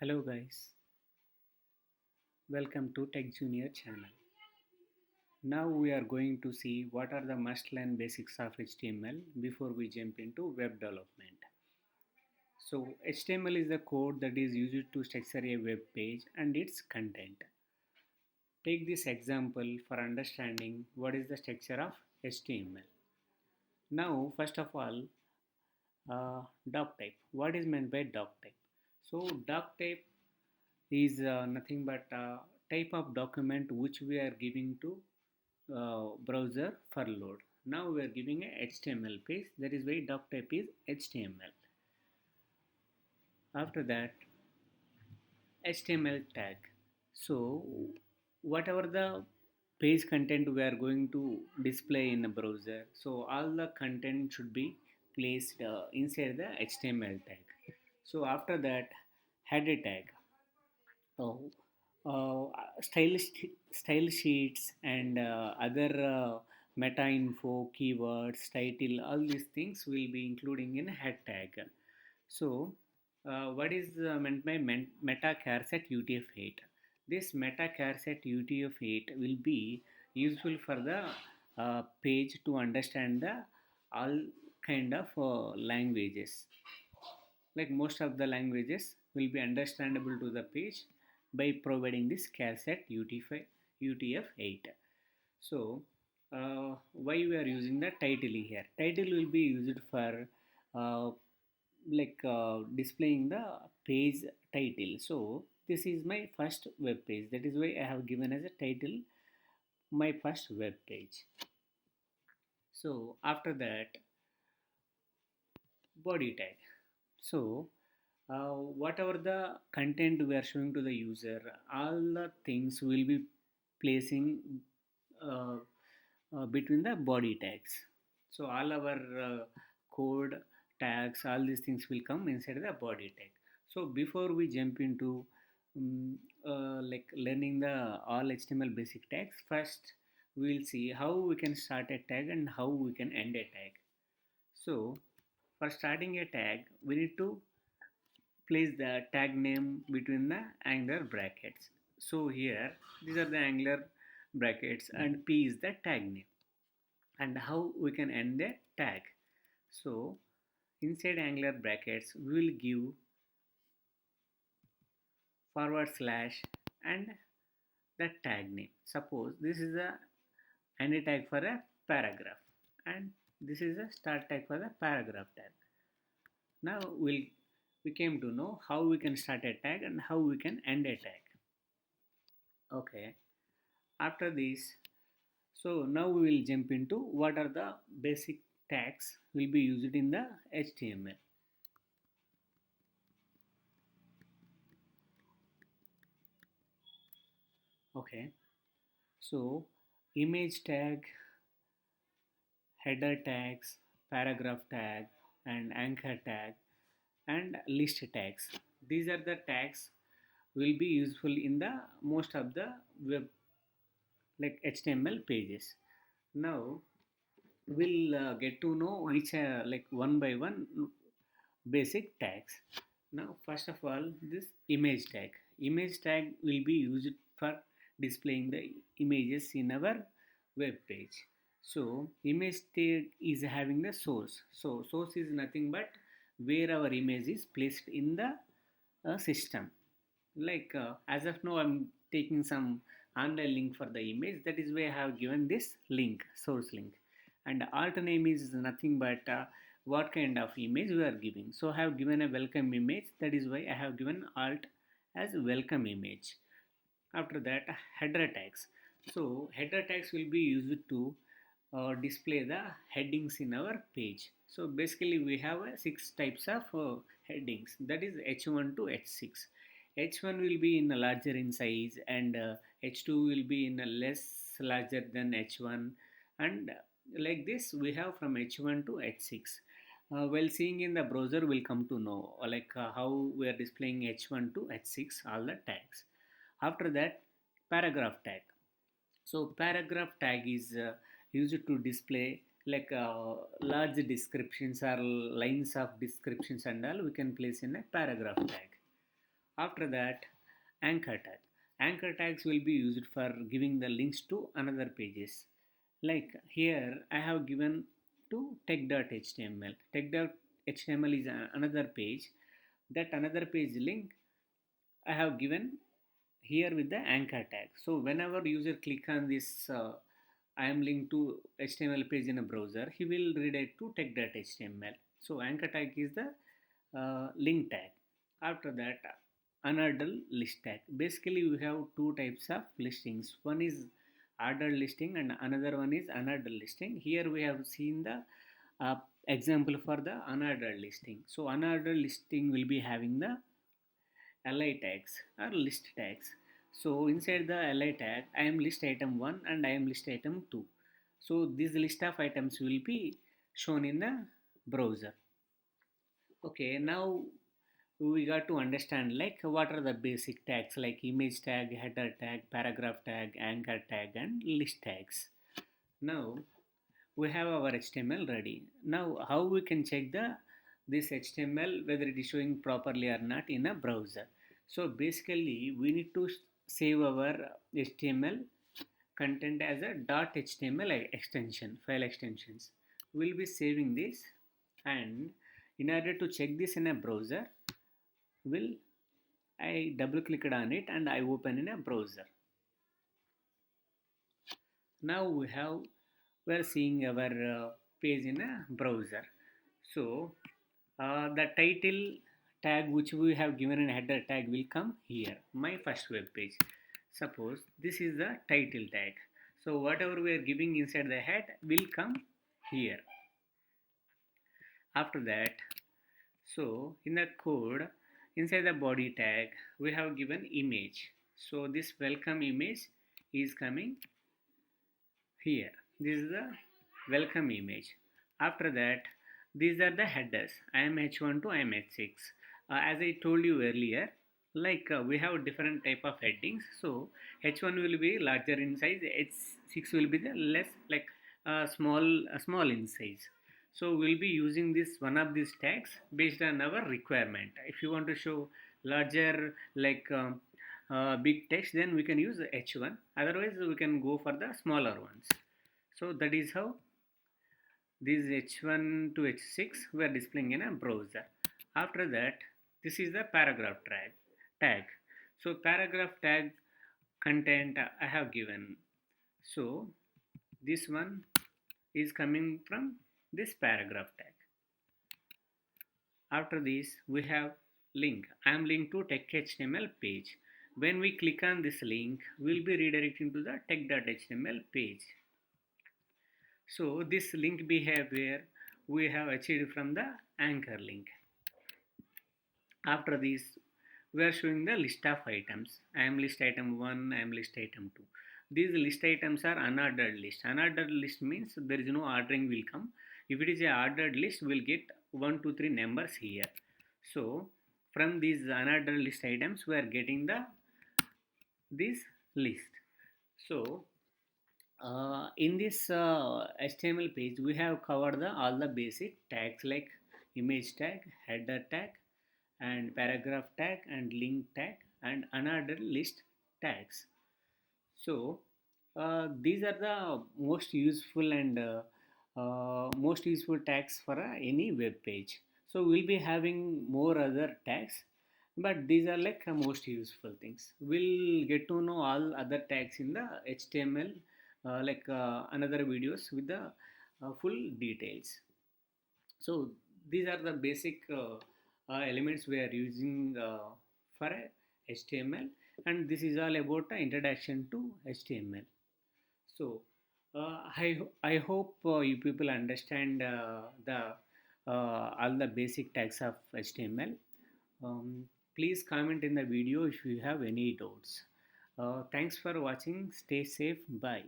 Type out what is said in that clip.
Hello guys, welcome to Tech Junior channel. Now we are going to see what are the must learn basics of HTML before we jump into web development. So HTML is the code that is used to structure a web page and its content. Take this example for understanding what is the structure of HTML. Now first of all, doc type. What is meant by doc type? So doc type is nothing but a type of document which we are giving to browser for load. Now we are giving a HTML page, that is why doc type is HTML. After that, HTML tag. So whatever the page content we are going to display in the browser, so all the content should be placed inside the HTML tag. So after that, header tag. Oh, style sheets and other meta info, keywords, title, all these things will be including in head tag. So, what is meant by meta charset UTF-8? This meta charset UTF-8 will be useful for the page to understand the all kind of languages, like most of the languages will be understandable to the page by providing this charset UTF-8. So why we are using the title here? Title will be used for uh, displaying the page title. So this is my first web page, that is why I have given as a title my first web page. So after that, body tag. So whatever the content we are showing to the user, all the things will be placing uh, between the body tags. So all our code tags, all these things will come inside the body tag. So before we jump into learning the all HTML basic tags, first we will see how we can start a tag and how we can end a tag. So for starting a tag, we need to place the tag name between the angular brackets. So here, these are the angular brackets and P is the tag name. And how we can end the tag? So inside angular brackets, we will give forward slash and the tag name. Suppose this is a end tag for a paragraph and this is a start tag for the paragraph tag. Now we came to know how we can start a tag and how we can end a tag. Okay. After this, so now we will jump into what are the basic tags will be used in the HTML. Okay. So image tag, header tags, paragraph tag, and anchor tag, and list tags. These are the tags will be useful in the most of the web like HTML pages. Now we'll get to know each like one by one basic tags. Now first of all, this image tag. Image tag will be used for displaying the images in our web page. So image tag is having the source. So source is nothing but where our image is placed in the system. Like as of now I'm taking some online link for the image, that is why I have given this link, source link. And alt name is nothing but what kind of image we are giving. So I have given a welcome image, that is why I have given alt as welcome image. After that, header tags. So header tags will be used to display the headings in our page. So basically we have six types of headings, that is H1 to H6. H1 will be in a larger in size and H2 will be in a less larger than H1, and like this we have from H1 to H6. While seeing in the browser we'll come to know how we are displaying H1 to H6 all the tags. After that, paragraph tag. So paragraph tag is used to display large descriptions or lines of descriptions and all we can place in a paragraph tag. After that, anchor tag. Anchor tags will be used for giving the links to another pages. Like here, I have given to tech.html. Tech.html is another page. That another page link I have given here with the anchor tag. So whenever user click on this, I am linked to HTML page in a browser, he will redirect to tech.html. So anchor tag is the link tag. After that, unordered list tag. Basically, we have two types of listings. One is ordered listing and another one is unordered listing. Here we have seen the example for the unordered listing. So unordered listing will be having the li tags or list tags. So inside the li tag, I am list item 1 and I am list item 2. So this list of items will be shown in the browser. Okay, now we got to understand like what are the basic tags like image tag, header tag, paragraph tag, anchor tag, and list tags. Now we have our HTML ready. Now how we can check the this HTML whether it is showing properly or not in a browser. So basically we need to save our HTML content as a .html extension, file extensions. We'll be saving this, and in order to check this in a browser, will I double clicked on it and I open in a browser. Now we are seeing our page in a browser. So the title tag which we have given in header tag will come here, my first web page. Suppose this is the title tag. So whatever we are giving inside the head will come here. After that, so in the code inside the body tag we have given image. So this welcome image is coming here. This is the welcome image. After that, these are the headers. I am h1 to I am h6. As I told you earlier, like we have different type of headings. So h1 will be larger in size, h6 will be the less like small in size. So we'll be using this one of these tags based on our requirement. If you want to show larger like big text, then we can use h1. Otherwise we can go for the smaller ones. So that is how this h1 to h6 we are displaying in a browser. After that, this is the paragraph tag. So paragraph tag content I have given. So this one is coming from this paragraph tag. After this, we have link. I am linked to tech.html page. When we click on this link, we'll be redirecting to the tech.html page. So this link behavior we have achieved from the anchor link. After this, we are showing the list of items. I am list item 1, I am list item 2. These list items are unordered list. Unordered list means there is no ordering will come. If it is a ordered list, we will get 1, 2, 3 numbers here. So from these unordered list items, we are getting this list. So in this HTML page, we have covered all the basic tags like image tag, header tag, and paragraph tag, and link tag, and unordered list tags. So these are the most useful and most useful tags for any web page. So we'll be having more other tags, but these are like most useful things. We'll get to know all other tags in the HTML like another videos with the full details. So these are the basic elements we are using for HTML, and this is all about the introduction to HTML. So I hope you people understand the all the basic tags of HTML. Please comment in the video if you have any doubts. Thanks for watching. Stay safe. Bye.